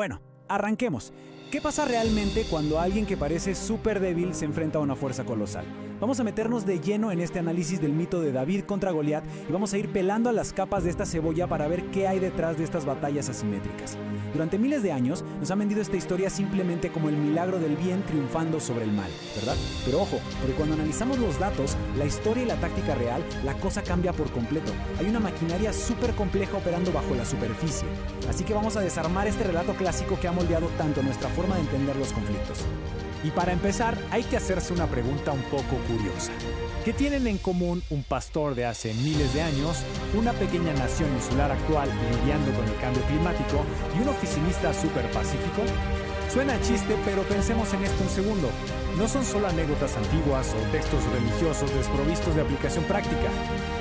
Bueno, arranquemos. ¿Qué pasa realmente cuando alguien que parece súper débil se enfrenta a una fuerza colosal? Vamos a meternos de lleno en este análisis del mito de David contra Goliat y vamos a ir pelando a las capas de esta cebolla para ver qué hay detrás de estas batallas asimétricas. Durante miles de años nos han vendido esta historia simplemente como el milagro del bien triunfando sobre el mal, ¿verdad? Pero ojo, porque cuando analizamos los datos, la historia y la táctica real, la cosa cambia por completo. Hay una maquinaria súper compleja operando bajo la superficie. Así que vamos a desarmar este relato clásico que ha moldeado tanto nuestra forma de entender los conflictos. Y para empezar, hay que hacerse una pregunta un poco curiosa. ¿Qué tienen en común un pastor de hace miles de años, una pequeña nación insular actual lidiando con el cambio climático y un oficinista súper pacífico? Suena a chiste, pero pensemos en esto un segundo. No son solo anécdotas antiguas o textos religiosos desprovistos de aplicación práctica.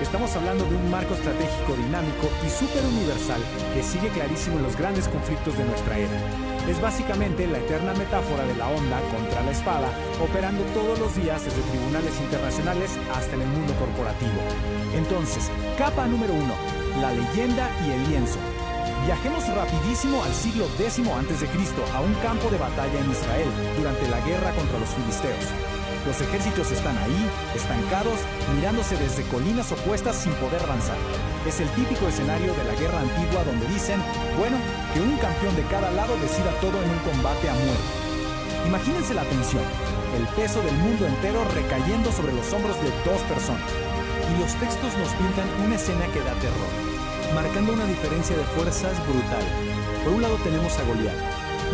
Estamos hablando de un marco estratégico dinámico y súper universal que sigue clarísimo en los grandes conflictos de nuestra era. Es básicamente la eterna metáfora de la onda contra la espada, operando todos los días desde tribunales internacionales hasta en el mundo corporativo. Entonces, capa número 1, la leyenda y el lienzo. Viajemos rapidísimo al siglo X a.C., a un campo de batalla en Israel, durante la guerra contra los filisteos. Los ejércitos están ahí, estancados, mirándose desde colinas opuestas sin poder avanzar. Es el típico escenario de la guerra antigua donde dicen, bueno, que un campeón de cada lado decida todo en un combate a muerte. Imagínense la tensión, el peso del mundo entero recayendo sobre los hombros de dos personas. Y los textos nos pintan una escena que da terror, marcando una diferencia de fuerzas brutal. Por un lado tenemos a Goliat,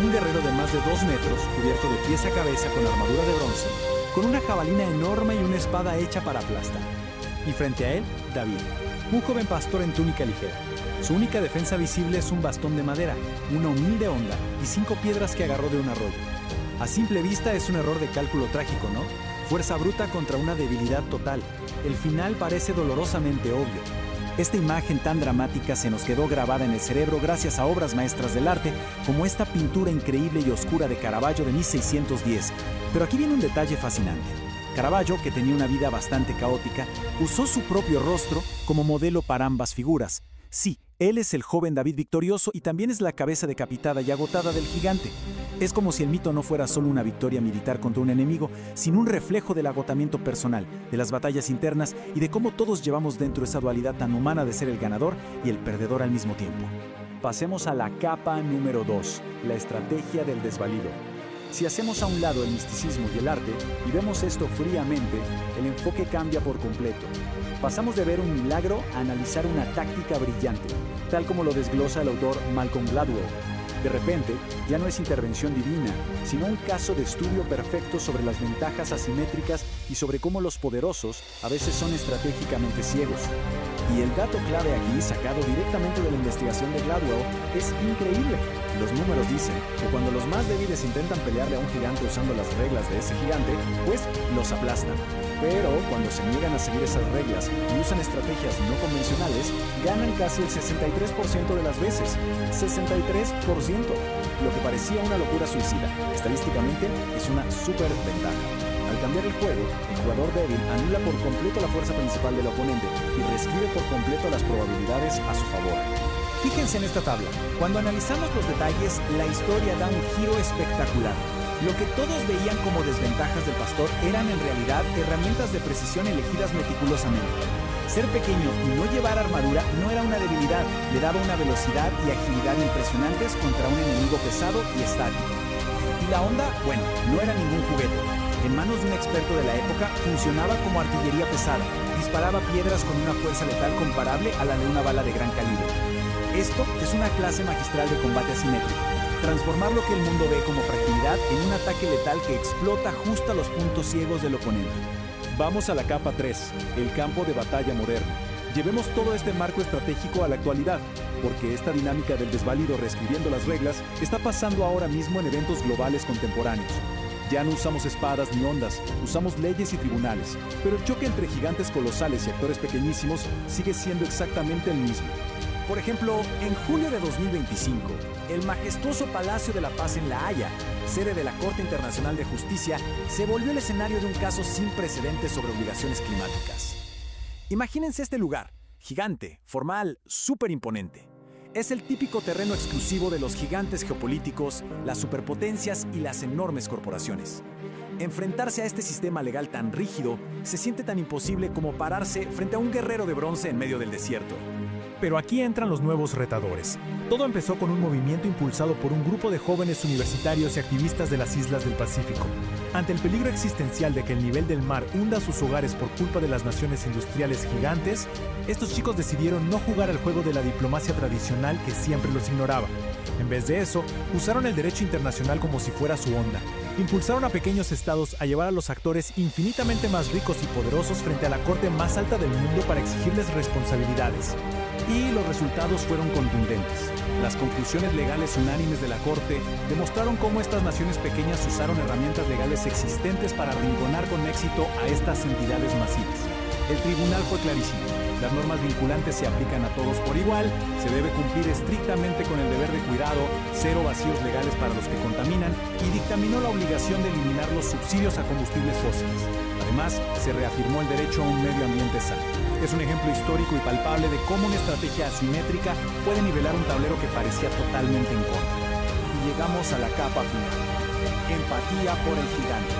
un guerrero de más de 2 metros, cubierto de pies a cabeza con armadura de bronce, con una jabalina enorme y una espada hecha para aplastar. Y frente a él, David, un joven pastor en túnica ligera. Su única defensa visible es un bastón de madera, una humilde honda y 5 piedras que agarró de un arroyo. A simple vista es un error de cálculo trágico, ¿no? Fuerza bruta contra una debilidad total. El final parece dolorosamente obvio. Esta imagen tan dramática se nos quedó grabada en el cerebro gracias a obras maestras del arte, como esta pintura increíble y oscura de Caravaggio de 1610. Pero aquí viene un detalle fascinante. Caravaggio, que tenía una vida bastante caótica, usó su propio rostro como modelo para ambas figuras. Sí, él es el joven David victorioso y también es la cabeza decapitada y agotada del gigante. Es como si el mito no fuera solo una victoria militar contra un enemigo, sino un reflejo del agotamiento personal, de las batallas internas y de cómo todos llevamos dentro esa dualidad tan humana de ser el ganador y el perdedor al mismo tiempo. Pasemos a la capa número 2, la estrategia del desvalido. Si hacemos a un lado el misticismo y el arte y vemos esto fríamente, el enfoque cambia por completo. Pasamos de ver un milagro a analizar una táctica brillante, tal como lo desglosa el autor Malcolm Gladwell. De repente, ya no es intervención divina, sino un caso de estudio perfecto sobre las ventajas asimétricas y sobre cómo los poderosos a veces son estratégicamente ciegos. Y el dato clave aquí, sacado directamente de la investigación de Gladwell, es increíble. Los números dicen que cuando los más débiles intentan pelearle a un gigante usando las reglas de ese gigante, pues los aplastan. Pero cuando se niegan a seguir esas reglas y usan estrategias no convencionales, ganan casi el 63% de las veces. 63%. Lo que parecía una locura suicida, estadísticamente es una súper ventaja. Al cambiar el juego, el jugador débil anula por completo la fuerza principal del oponente y reescribe por completo las probabilidades a su favor. Fíjense en esta tabla. Cuando analizamos los detalles, la historia da un giro espectacular. Lo que todos veían como desventajas del pastor eran en realidad herramientas de precisión elegidas meticulosamente. Ser pequeño y no llevar armadura no era una debilidad, le daba una velocidad y agilidad impresionantes contra un enemigo pesado y estático. Y la onda, bueno, no era ningún juguete. En manos de un experto de la época, funcionaba como artillería pesada, disparaba piedras con una fuerza letal comparable a la de una bala de gran calibre. Esto es una clase magistral de combate asimétrico. Transformar lo que el mundo ve como fragilidad en un ataque letal que explota justo a los puntos ciegos del oponente. Vamos a la capa 3, el campo de batalla moderno. Llevemos todo este marco estratégico a la actualidad, porque esta dinámica del desvalido reescribiendo las reglas está pasando ahora mismo en eventos globales contemporáneos. Ya no usamos espadas ni ondas, usamos leyes y tribunales, pero el choque entre gigantes colosales y actores pequeñísimos sigue siendo exactamente el mismo. Por ejemplo, en julio de 2025, el majestuoso Palacio de la Paz en La Haya, sede de la Corte Internacional de Justicia, se volvió el escenario de un caso sin precedentes sobre obligaciones climáticas. Imagínense este lugar, gigante, formal, súper imponente. Es el típico terreno exclusivo de los gigantes geopolíticos, las superpotencias y las enormes corporaciones. Enfrentarse a este sistema legal tan rígido se siente tan imposible como pararse frente a un guerrero de bronce en medio del desierto. Pero aquí entran los nuevos retadores. Todo empezó con un movimiento impulsado por un grupo de jóvenes universitarios y activistas de las islas del Pacífico. Ante el peligro existencial de que el nivel del mar hunda sus hogares por culpa de las naciones industriales gigantes, estos chicos decidieron no jugar al juego de la diplomacia tradicional que siempre los ignoraba. En vez de eso, usaron el derecho internacional como si fuera su onda. Impulsaron a pequeños estados a llevar a los actores infinitamente más ricos y poderosos frente a la corte más alta del mundo para exigirles responsabilidades. Y los resultados fueron contundentes. Las conclusiones legales unánimes de la Corte demostraron cómo estas naciones pequeñas usaron herramientas legales existentes para arrinconar con éxito a estas entidades masivas. El tribunal fue clarísimo. Las normas vinculantes se aplican a todos por igual, se debe cumplir estrictamente con el deber de cuidado, cero vacíos legales para los que contaminan y dictaminó la obligación de eliminar los subsidios a combustibles fósiles. Además, se reafirmó el derecho a un medio ambiente sano. Es un ejemplo histórico y palpable de cómo una estrategia asimétrica puede nivelar un tablero que parecía totalmente en contra. Y llegamos a la capa final. Empatía por el gigante.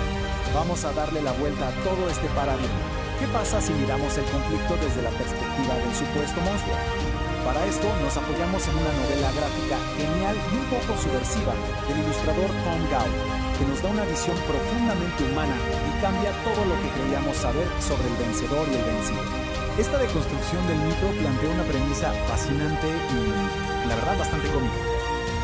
Vamos a darle la vuelta a todo este paradigma. ¿Qué pasa si miramos el conflicto desde la perspectiva del supuesto monstruo? Para esto nos apoyamos en una novela gráfica genial y un poco subversiva del ilustrador Tom Gao, que nos da una visión profundamente humana y cambia todo lo que creíamos saber sobre el vencedor y el vencido. Esta deconstrucción del mito plantea una premisa fascinante y, la verdad, bastante cómica.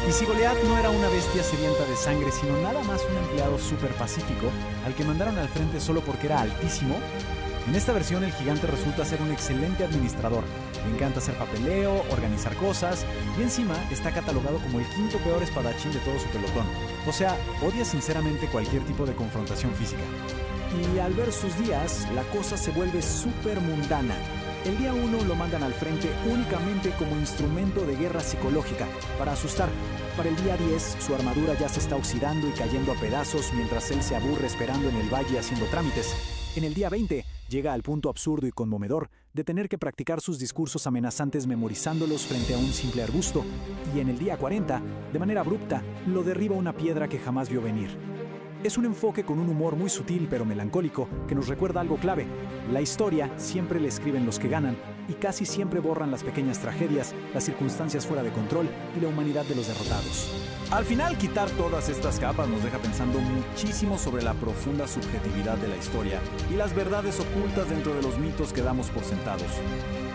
Y si Goliat no era una bestia sedienta de sangre, sino nada más un empleado súper pacífico al que mandaron al frente solo porque era altísimo, en esta versión el gigante resulta ser un excelente administrador. Le encanta hacer papeleo, organizar cosas y encima está catalogado como el quinto peor espadachín de todo su pelotón. O sea, odia sinceramente cualquier tipo de confrontación física. Y al ver sus días, la cosa se vuelve súper mundana. El día 1 lo mandan al frente únicamente como instrumento de guerra psicológica, para asustar. Para el día 10, su armadura ya se está oxidando y cayendo a pedazos mientras él se aburre esperando en el valle haciendo trámites. En el día 20, llega al punto absurdo y conmovedor de tener que practicar sus discursos amenazantes memorizándolos frente a un simple arbusto. Y en el día 40, de manera abrupta, lo derriba una piedra que jamás vio venir. Es un enfoque con un humor muy sutil pero melancólico que nos recuerda algo clave. La historia siempre la escriben los que ganan y casi siempre borran las pequeñas tragedias, las circunstancias fuera de control y la humanidad de los derrotados. Al final, quitar todas estas capas nos deja pensando muchísimo sobre la profunda subjetividad de la historia y las verdades ocultas dentro de los mitos que damos por sentados.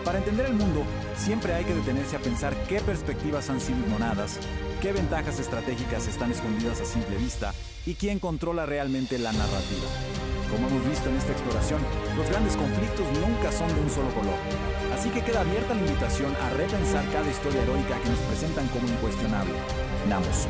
Para entender el mundo, siempre hay que detenerse a pensar qué perspectivas han sido ignoradas, qué ventajas estratégicas están escondidas a simple vista y quién controla realmente la narrativa. Como hemos visto en esta exploración, los grandes conflictos nunca son de un solo color. Así que queda abierta la invitación a repensar cada historia heroica que nos presentan como incuestionable. Namos.